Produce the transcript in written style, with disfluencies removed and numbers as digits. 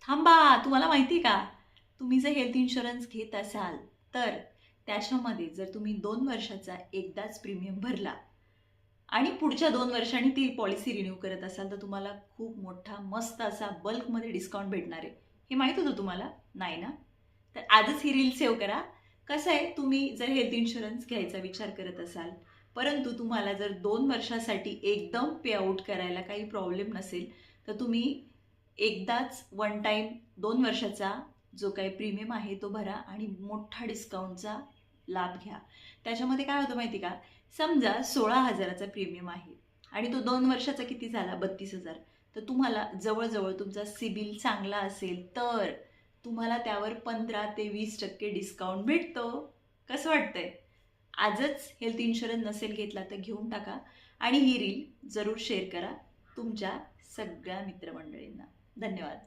थांबा, तुम्हाला माहिती का? तुम्ही जर हेल्थ इन्शुरन्स घेत असाल, तर त्याच्यामध्ये जर तुम्ही 2 वर्षाचा एकदाच प्रीमियम भरला आणि पुढच्या 2 वर्षांनी ती पॉलिसी रिन्यू करत असाल, तर तुम्हाला खूप मोठा मस्त असा बल्कमध्ये डिस्काउंट भेटणार आहे. हे माहीत होतं तुम्हाला? नाही ना? तर आजच ही रील सेव्ह करा. कसं आहे, तुम्ही जर हेल्थ इन्शुरन्स घ्यायचा विचार करत असाल, परंतु तुम्हाला जर 2 वर्षासाठी एकदम पे आउट करायला काही प्रॉब्लेम नसेल, तर तुम्ही एकदाच वन टाईम 2 वर्षाचा जो काही प्रीमियम आहे तो भरा आणि मोठा डिस्काउंटचा लाभ घ्या. त्याच्यामध्ये काय होतं माहिती का? समजा 16,000चा प्रीमियम आहे आणि तो 2 वर्षाचा किती झाला? 32,000. तर तुम्हाला जवळजवळ तुमचा सिबिल चांगला असेल तर तुम्हाला त्यावर 15 ते 20% डिस्काउंट भेटतो. कसं वाटतंय? आजच हेल्थ इन्शुरन्स नसेल घेतला तर घेऊन टाका आणि ही रील जरूर शेअर करा तुमच्या सगळ्या मित्रमंडळींना. धन्यवाद.